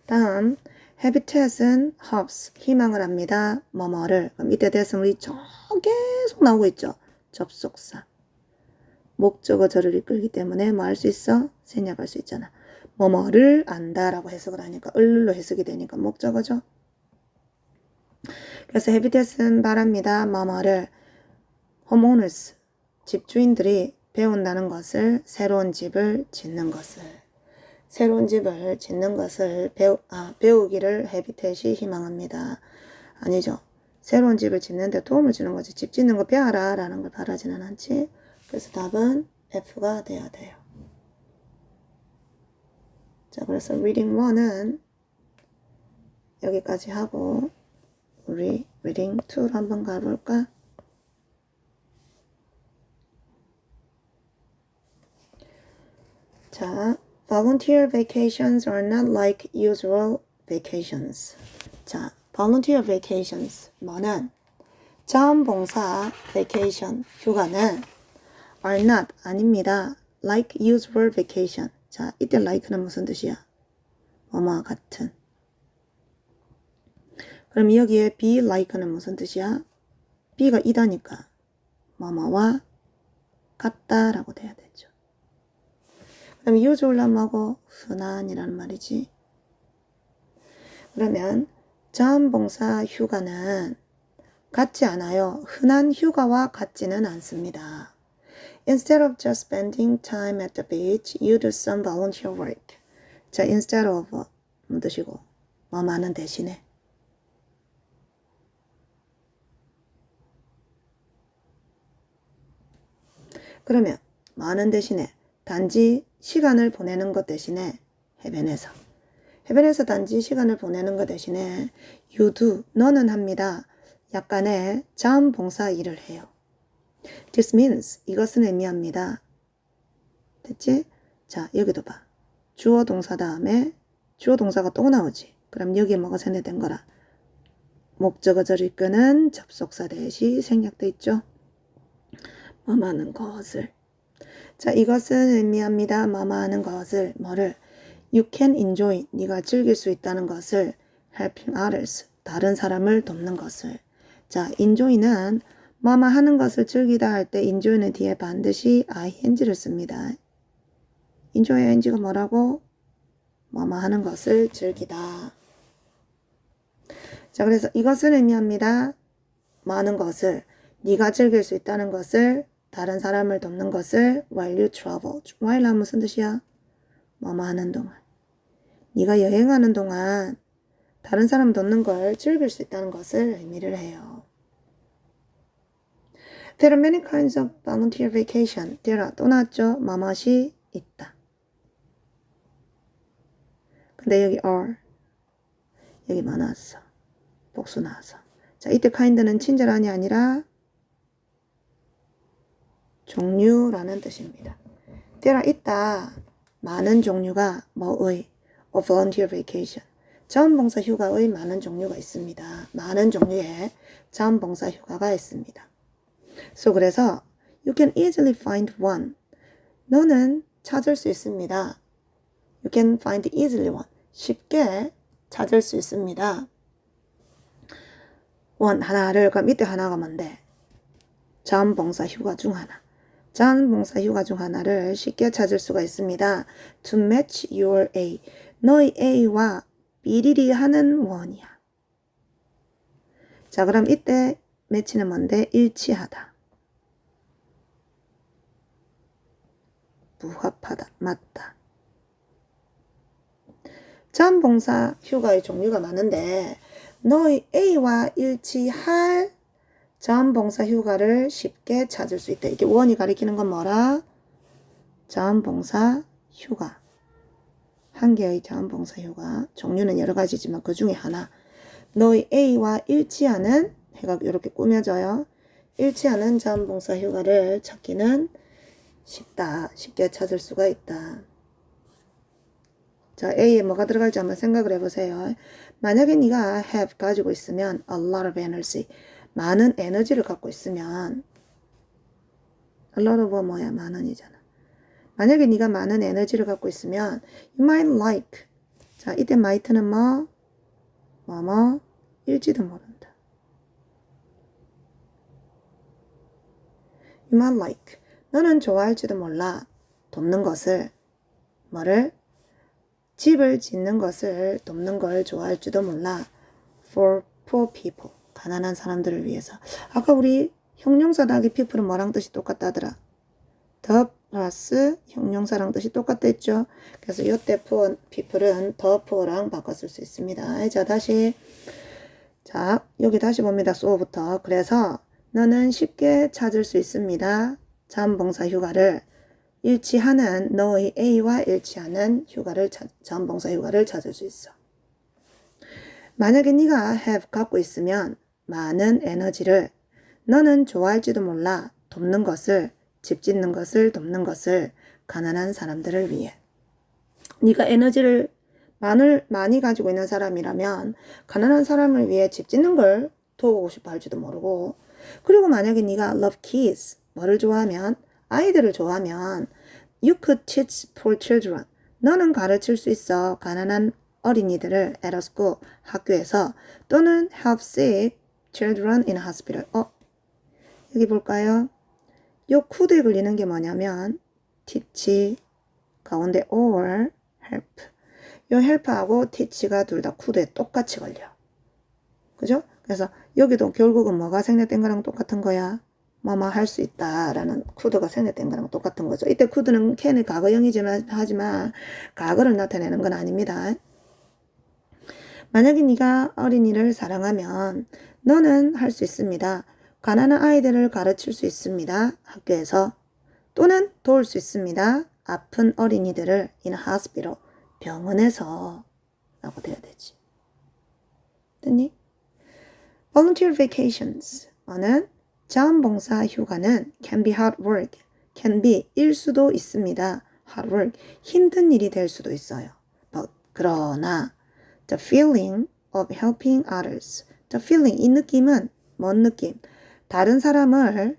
다음 habitat은 hopes, 희망을 합니다. 뭐뭐를. 그럼 이때 대성이 계속 나오고 있죠. 접속사. 목적어절을 이끌기 때문에 뭐 할 수 있어? 생략할 수 있잖아. 뭐뭐를 안다라고 해석을 하니까 을로 해석이 되니까 목적어죠. 그래서 habitat은 바랍니다. 뭐뭐를 homeowners, 집주인들이 배운다는 것을, 새로운 집을 짓는 것을. 새로운 집을 짓는 것을 배우기를 habitat이 희망합니다. 아니죠. 새로운 집을 짓는데 도움을 주는 거지. 집 짓는 거 배워라 라는 걸 바라지는 않지. 그래서 답은 F가 돼야 돼요. 자, 그래서 reading 1은 여기까지 하고 우리 reading 2로 한번 가볼까? 자, volunteer vacations are not like usual vacations. 자, volunteer vacations 뭐는 자원봉사 vacation 휴가는 are not 아닙니다. like usual vacation. 자, 이때 like는 무슨 뜻이야? 뭐뭐와 같은. 그럼 여기에 be like는 무슨 뜻이야? be가 이다니까 뭐뭐와 같다라고 돼야 되죠. 그럼 usual은 뭐고? 흔한이라는 말이지. 그러면 자원봉사 휴가는 같지 않아요. 흔한 휴가와 같지는 않습니다. Instead of just spending time at the beach, you do some volunteer work. 자, instead of 뭐 뜻이고? 뭐 많은 대신에. 그러면 많은 대신에 단지 시간을 보내는 것 대신에 해변에서 단지 시간을 보내는 것 대신에 you do, 너는 합니다. 약간의 자원봉사 일을 해요. This means, 이것은 의미합니다. 됐지? 자, 여기도 봐. 주어 동사 다음에 주어 동사가 또 나오지. 그럼 여기에 뭐가 생략된 거라? 목적어절 이끄는 접속사 대시 생략돼 있죠. 뭐뭐하는 것을. 자, 이것은 의미합니다. 뭐뭐하는 것을. 뭐를? You can enjoy, 네가 즐길 수 있다는 것을. helping others, 다른 사람을 돕는 것을. 자, enjoy는 뭐뭐 하는 것을 즐기다 할 때 enjoy는 뒤에 반드시 ing를 씁니다. enjoy ing가 뭐라고? 뭐뭐 하는 것을 즐기다. 자, 그래서 이것을 의미합니다. 뭐 하는 것을, 네가 즐길 수 있다는 것을, 다른 사람을 돕는 것을 while you travel. while은 무슨 뜻이야? 뭐뭐 하는 동안. 네가 여행하는 동안 다른 사람 돕는 걸 즐길 수 있다는 것을 의미를 해요. There are many kinds of volunteer vacation. There are 또 나왔죠? 뭐뭇이 있다. 근데 여기 are 여기 뭐 나왔어? 복수 나와서. 자, 이때 kind는 친절한이 아니라 종류라는 뜻입니다. There are 있다. 많은 종류가 뭐의? of volunteer vacation. 자원봉사 휴가의 많은 종류가 있습니다. 많은 종류의 자원봉사 휴가가 있습니다. So 그래서 you can easily find one. 너는 찾을 수 있습니다. You can find easily one. 쉽게 찾을 수 있습니다. one 하나를. 그럼 이때 하나가 뭔데? 자원봉사 휴가 중 하나. 자원봉사 휴가 중 하나를 쉽게 찾을 수가 있습니다. To match your A. 너의 A와 비리리 하는 one이야. 자, 그럼 이때 매치는 뭔데? 일치하다. 부합하다. 맞다. 자원봉사 휴가의 종류가 많은데 너의 A와 일치할 자원봉사 휴가를 쉽게 찾을 수 있다. 이게 원이 가리키는 건 뭐라? 자원봉사 휴가. 한 개의 자원봉사 휴가. 종류는 여러 가지지만 그 중에 하나. 너의 A와 일치하는 해가 이렇게 꾸며져요. 일치하는 자원봉사 휴가를 찾기는 쉽다. 쉽게 찾을 수가 있다. 자, A에 뭐가 들어갈지 한번 생각을 해보세요. 만약에 네가 have 가지고 있으면 a lot of energy, 많은 에너지를 갖고 있으면 a lot of 뭐야? 많은이잖아. 만약에 네가 많은 에너지를 갖고 있으면 you might like, 자, 이때 might는 일지도 모른다. you might like, 너는 좋아할지도 몰라. 돕는 것을, 뭐를? 집을 짓는 것을 돕는 걸 좋아할지도 몰라. For poor people, 가난한 사람들을 위해서. 아까 우리 형용사 더하기 people은 뭐랑 뜻이 똑같다더라? the 플러스 형용사랑 뜻이 똑같다 했죠. 그래서 이때 poor people은 the poor랑 바꿨을 수 있습니다. 자, 다시. 자, 여기 다시 봅니다. so부터. 그래서 너는 쉽게 찾을 수 있습니다. 자원봉사 휴가를. 일치하는 너의 A와 일치하는 자원봉사 휴가를 찾을 수 있어. 만약에 네가 have 갖고 있으면 많은 에너지를, 너는 좋아할지도 몰라. 돕는 것을, 집 짓는 것을, 돕는 것을, 가난한 사람들을 위해. 네가 에너지를 많이 가지고 있는 사람이라면 가난한 사람을 위해 집 짓는 걸 도우고 싶어 할지도 모르고, 그리고 만약에 네가 love kids, 뭐를 좋아하면, 아이들을 좋아하면 you could teach poor children, 너는 가르칠 수 있어 가난한 어린이들을 at a school, 학교에서, 또는 help sick children in a hospital. 여기 볼까요? 요 could에 걸리는 게 뭐냐면 teach 가운데 or help, 요 help하고 teach가 둘 다 could에 똑같이 걸려. 그죠? 그래서 여기도 결국은 뭐가 생략된 거랑 똑같은 거야? 뭐뭐 할 수 있다라는 could가 생략된 거랑 똑같은 거죠. 이때 could는 can의 과거형이지만 하지만 과거를 나타내는 건 아닙니다. 만약에 네가 어린이를 사랑하면 너는 할 수 있습니다. 가난한 아이들을 가르칠 수 있습니다. 학교에서. 또는 도울 수 있습니다. 아픈 어린이들을 in a hospital, 병원에서 라고 돼야 되지. 됐니? Volunteer vacations, 는 자원봉사 휴가는 can be hard work, can be 일 수도 있습니다. hard work, 힘든 일이 될 수도 있어요. But, 그러나 the feeling of helping others, the feeling, 이 느낌은 뭔 느낌? 다른 사람을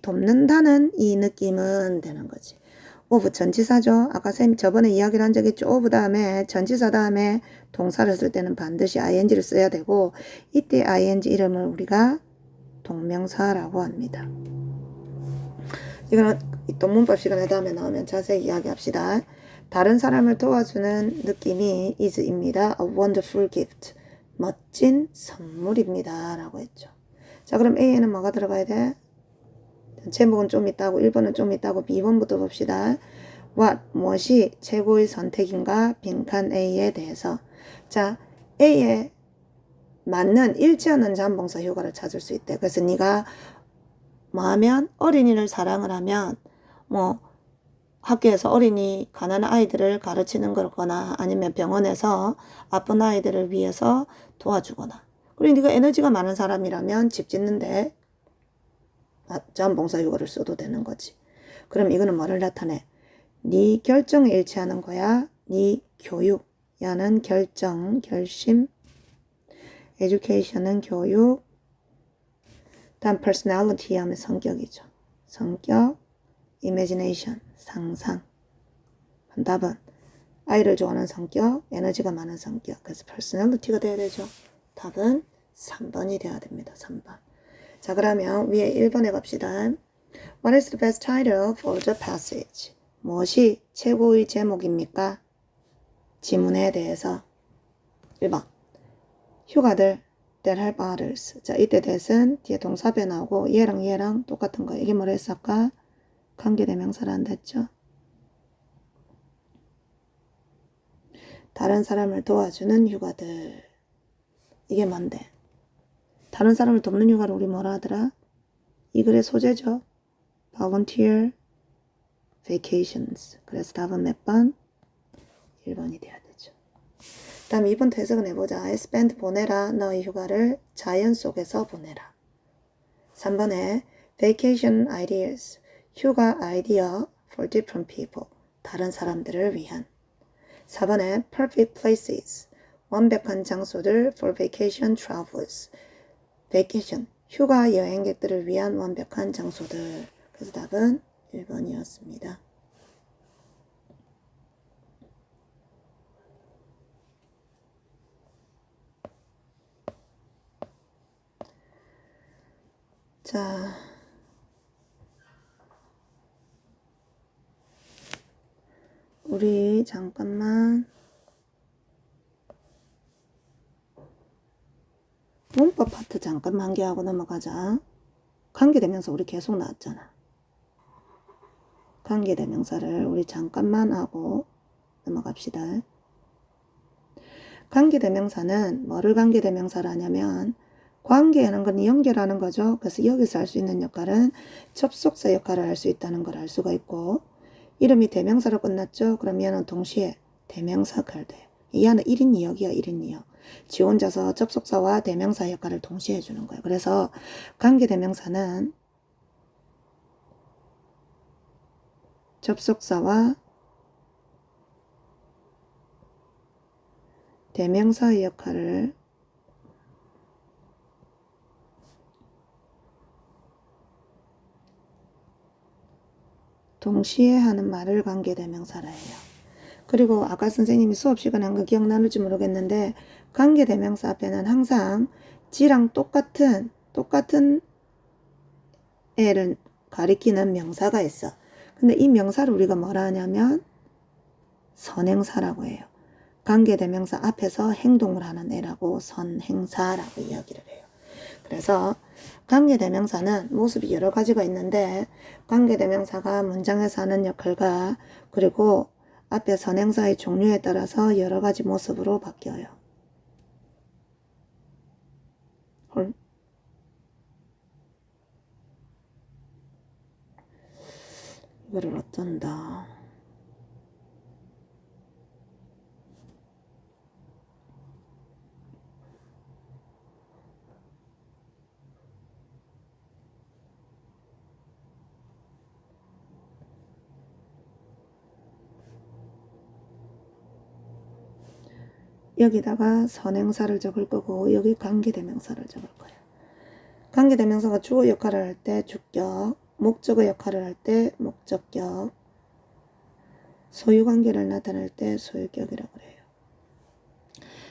돕는다는 이 느낌은 되는 거지. of 전치사죠. 아까 쌤 저번에 이야기를 한 적 있죠. of 다음에 전치사 다음에 동사를 쓸 때는 반드시 ing를 써야 되고, 이때 ing 이름을 우리가 동명사라고 합니다. 이거는 또 문법 시간에 다음에 나오면 자세히 이야기합시다. 다른 사람을 도와주는 느낌이 is입니다. A wonderful gift, 멋진 선물입니다 라고 했죠. 자, 그럼 A에는 뭐가 들어가야 돼? 제목은 좀 있다고, 1번은 좀 있다고, B번부터 봅시다. What, 무엇이 최고의 선택인가? 빈칸 A에 대해서. 자, A에 맞는 일치하는 자원봉사 휴가를 찾을 수 있대. 그래서 네가 뭐하면, 어린이를 사랑을 하면 학교에서 어린이 가난한 아이들을 가르치는 거거나 아니면 병원에서 아픈 아이들을 위해서 도와주거나, 그리고 네가 에너지가 많은 사람이라면 집 짓는데 자원봉사 휴가를 써도 되는 거지. 그럼 이거는 뭐를 나타내? 네 결정에 일치하는 거야. 네 교육, 야는 결정, 결심, education은 교육, 다음 personality 하면 성격이죠. 성격, imagination, 상상. 답은 아이를 좋아하는 성격, 에너지가 많은 성격. 그래서 personality가 돼야 되죠. 답은 3번이 돼야 됩니다. 3번. 자, 그러면 위에 1번에 갑시다. What is the best title for the passage? 무엇이 최고의 제목입니까? 지문에 대해서. 1번. 휴가들 that help others. 자, 이때 that은 뒤에 동사배 나오고 얘랑 똑같은 거. 이게 뭐라 했을까? 관계대명사라 했죠. 다른 사람을 도와주는 휴가들. 이게 뭔데? 다른 사람을 돕는 휴가를 우리 뭐라 하더라? 이 글의 소재죠. Volunteer vacations. 그래서 답은 몇 번? 1번이 돼야 되죠. 다음 2번 해석은 해보자. I spend 보내라. 너의 휴가를 자연 속에서 보내라. 3번에 vacation ideas. 휴가 아이디어 for different people. 다른 사람들을 위한. 4번에 perfect places. 완벽한 장소들 for vacation travelers. vacation. 휴가 여행객들을 위한 완벽한 장소들. 그래서 답은 1번이었습니다. 자, 우리 잠깐만 문법 파트 잠깐 만개하고 넘어가자. 관계대명사 우리 계속 나왔잖아. 관계대명사를 우리 잠깐만 하고 넘어갑시다. 관계대명사는 뭐를 관계대명사를 하냐면 관계하는 건 연결하는 거죠. 그래서 여기서 할 수 있는 역할은 접속사 역할을 할 수 있다는 걸 알 수가 있고, 이름이 대명사로 끝났죠. 그럼 얘는 동시에 대명사 역할을 돼요. 얘는 1인 2역이야. 1인 2역. 지 혼자서 접속사와 대명사 역할을 동시에 해주는 거예요. 그래서 관계대명사는 접속사와 대명사의 역할을 동시에 하는 말을 관계대명사라 해요. 그리고 아까 선생님이 수업 시간에 한 거 기억나는지 모르겠는데 관계대명사 앞에는 항상 지랑 똑같은 애를 가리키는 명사가 있어. 근데 이 명사를 우리가 뭐라 하냐면 선행사라고 해요. 관계대명사 앞에서 행동을 하는 애라고 선행사라고 이야기를 해요. 그래서 관계대명사는 모습이 여러 가지가 있는데 관계대명사가 문장에서 하는 역할과 그리고 앞에 선행사의 종류에 따라서 여러 가지 모습으로 바뀌어요. 헐. 이거를 어쩐다. 여기다가 선행사를 적을 거고 여기 관계대명사를 적을 거예요. 관계대명사가 주어 역할을 할 때 주격, 목적어 역할을 할 때 목적격, 소유관계를 나타낼 때 소유격이라고 해요.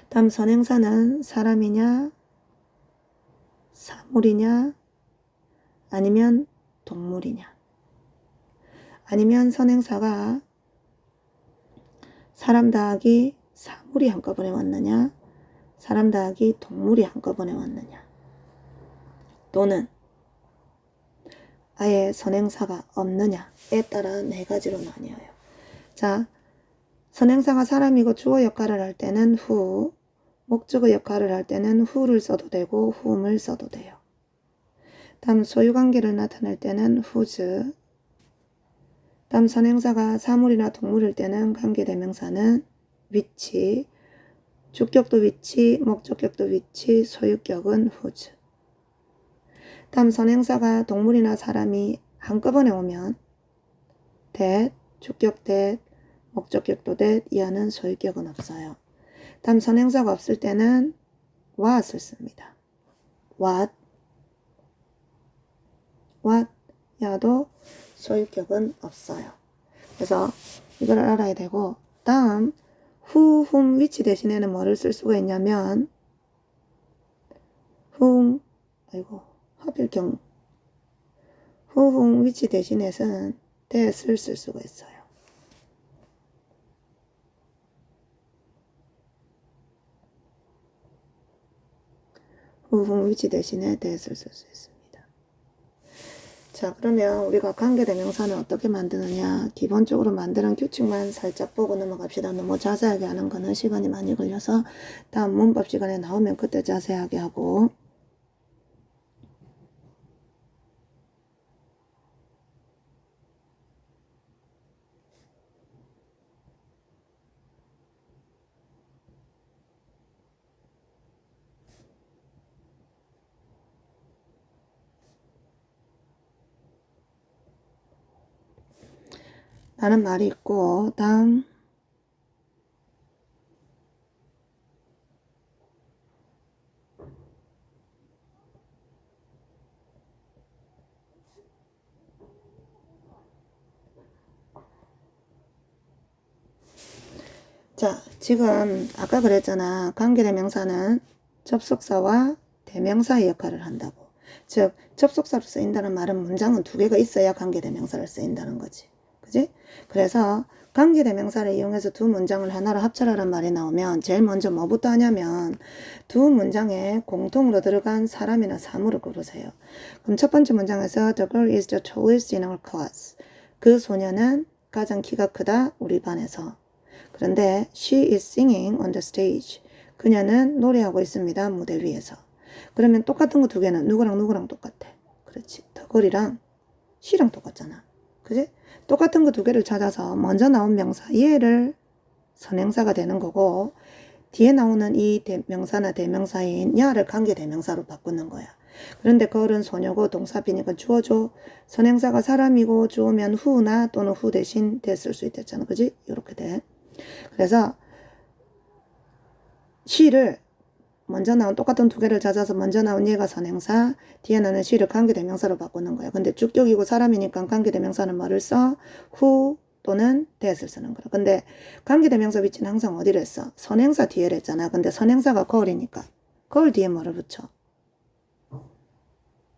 다음 선행사는 사람이냐, 사물이냐, 아니면 동물이냐. 아니면 선행사가 사람 더하기 사물이 한꺼번에 왔느냐, 사람 더하기 동물이 한꺼번에 왔느냐. 또는 아예 선행사가 없느냐에 따라 네 가지로 나뉘어요. 자, 선행사가 사람이고 주어 역할을 할 때는 who, 목적어 역할을 할 때는 who를 써도 되고 whom을 써도 돼요. 다음 소유관계를 나타낼 때는 whose, 다음 선행사가 사물이나 동물일 때는 관계대명사는 which, 주격도 which, 목적격도 which, 소유격은 whose. 다음 선행사가 동물이나 사람이 한꺼번에 오면 that, 주격 that, 목적격도 that, 이하는 소유격은 없어요. 다음 선행사가 없을 때는 what을 씁니다. what, 야도 소유격은 없어요. 그래서 이걸 알아야 되고, 다음 who, whom, which 대신에는 뭐를 쓸 수가 있냐면 whom, 하필 경우 who, whom, which 대신에는 that을 쓸 수가 있어요. who, whom, which 대신에 that을 쓸 수 있습니다. 자, 그러면 우리가 관계대명사는 어떻게 만드느냐, 기본적으로 만드는 규칙만 살짝 보고 넘어갑시다. 너무 자세하게 하는 거는 시간이 많이 걸려서 다음 문법 시간에 나오면 그때 자세하게 하고, 라는 말이 있고, 다음 자, 지금 아까 그랬잖아. 관계대명사는 접속사와 대명사의 역할을 한다고. 즉, 접속사로 쓰인다는 말은 문장은 두 개가 있어야 관계대명사를 쓰인다는 거지. 그지? 그래서 관계대명사를 이용해서 두 문장을 하나로 합쳐라란 말이 나오면 제일 먼저 뭐부터 하냐면 두 문장에 공통으로 들어간 사람이나 사물을 고르세요. 그럼 첫 번째 문장에서 The girl is the tallest in our class. 그 소녀는 가장 키가 크다 우리 반에서. 그런데 she is singing on the stage. 그녀는 노래하고 있습니다. 무대 위에서. 그러면 똑같은 거 두 개는 누구랑 똑같아. 그렇지. 더걸이랑 she랑 똑같잖아. 그지? 똑같은 거 두 개를 찾아서 먼저 나온 명사 얘를 선행사가 되는 거고 뒤에 나오는 이 명사나 대명사인 야를 관계대명사로 바꾸는 거야. 그런데 걸은 소녀고 동사비니까 주어줘. 선행사가 사람이고 주어면 who나 또는 who 대신 됐을 수 있댔잖아. 그지? 이렇게 돼. 그래서 she를 먼저 나온 똑같은 두 개를 찾아서 먼저 나온 얘가 선행사, 뒤에 나는 she를 관계대명사로 바꾸는 거야. 근데 주격이고 사람이니까 관계대명사는 뭐를 써? who 또는 that을 쓰는 거야. 근데 관계대명사 위치는 항상 어디를 했어? 선행사 뒤에를 했잖아. 근데 선행사가 거울이니까 거울 뒤에 뭐를 붙여?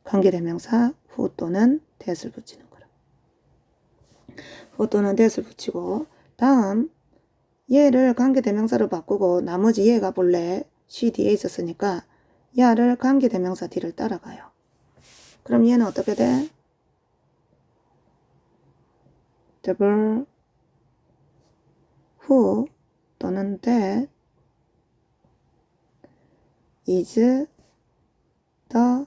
관계대명사 who 또는 that을 붙이는 거야. who 또는 that을 붙이고 다음 얘를 관계대명사로 바꾸고 나머지 얘가 본래 she 뒤에 있었으니까 야를 관계대명사 뒤를 따라가요. 그럼 얘는 어떻게 돼? The girl who 또는 that is the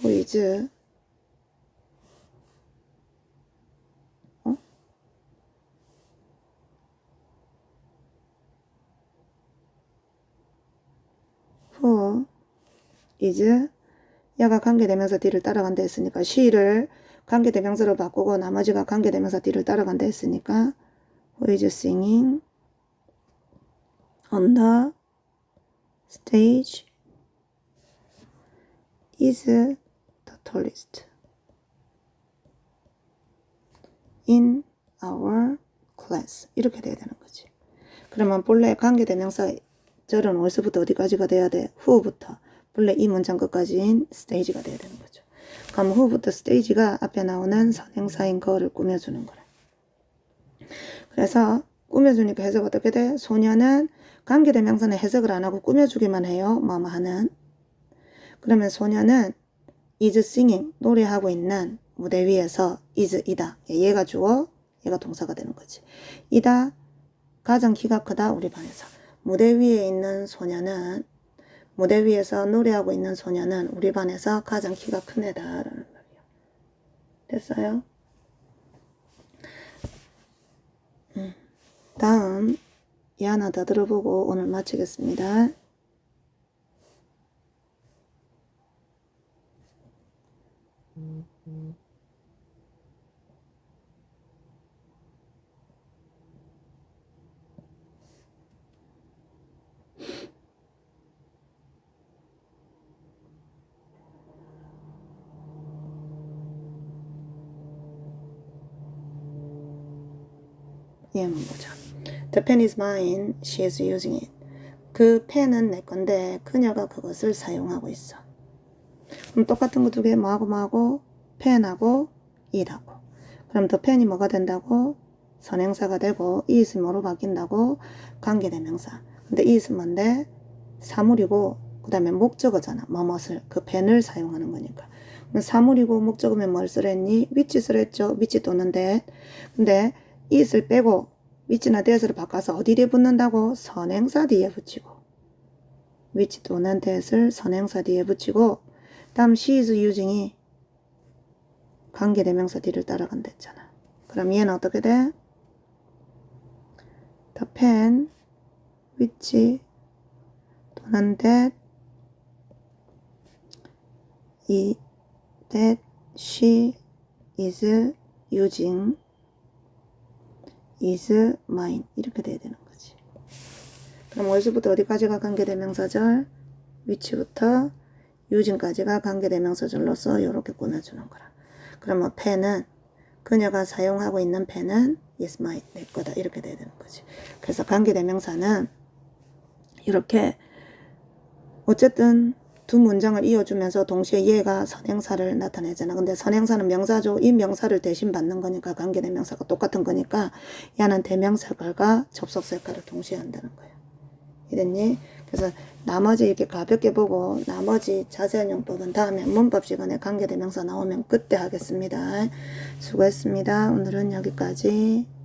who is who is 야가 관계대명사 뒤를 따라간다 했으니까 she를 관계대명사로 바꾸고 나머지가 관계대명사 뒤를 따라간다 했으니까 who is singing on the stage is the tallest in our class. 이렇게 돼야 되는 거지. 그러면 본래 관계대명사 절은 어디서부터 어디까지가 돼야 돼? who부터 본래 이 문장 끝까지인 stage가 돼야 되는 거죠. 그럼 who부터 stage가 앞에 나오는 선행사인 거를 꾸며주는 거래. 그래서 꾸며주니까 해석 어떻게 돼? 소녀는 관계대명사는 해석을 안 하고 꾸며주기만 해요. 뭐뭐 하는. 그러면 소녀는 is singing 노래하고 있는 무대 위에서 is 이다. 얘가 주어 얘가 동사가 되는 거지. 이다 가장 키가 크다 우리 반에서. 무대 위에 있는 소녀는 무대 위에서 노래하고 있는 소녀는 우리 반에서 가장 키가 큰 애다 라는 말이에요. 됐어요? 다음 이 하나 더 들어보고 오늘 마치겠습니다. 예, 한번 보자. The pen is mine. She is using it. 그 펜은 내 건데 그녀가 그것을 사용하고 있어. 그럼 똑같은 거 두 개 뭐하고 펜하고 it하고. 그럼 the pen이 뭐가 된다고? 선행사가 되고 it이 뭐로 바뀐다고? 관계대명사. 근데 it은 뭔데? 사물이고 그 다음에 목적어잖아. 뭐뭇을 그 펜을 사용하는 거니까. 그럼 사물이고 목적어면 뭘 쓰랬니? which 쓰랬죠. which 또는 that. 근데 it을 빼고 which나 that을 바꿔서 어디 뒤에 붙는다고? 선행사 뒤에 붙이고 which 또는 that을 선행사 뒤에 붙이고 다음 she is using이 관계대명사 뒤를 따라간다 했잖아. 그럼 얘는 어떻게 돼? The pen which 또는 that that she is using is mine 이렇게 돼야 되는 거지. 그럼 어디서부터 어디까지가 관계대명사절? which부터 using까지가 관계대명사절로서 이렇게 꾸며주는 거라. 그럼 뭐 펜은 그녀가 사용하고 있는 펜은 is mine 내 거다 이렇게 돼야 되는 거지. 그래서 관계대명사는 이렇게 어쨌든 두 문장을 이어주면서 동시에 얘가 선행사를 나타내잖아. 근데 선행사는 명사죠. 이 명사를 대신 받는 거니까 관계대명사가 똑같은 거니까 얘는 대명사 역할과 접속사 역할을 동시에 한다는 거예요. 이랬니? 그래서 나머지 이렇게 가볍게 보고 나머지 자세한 용법은 다음에 문법 시간에 관계대명사 나오면 그때 하겠습니다. 수고했습니다. 오늘은 여기까지.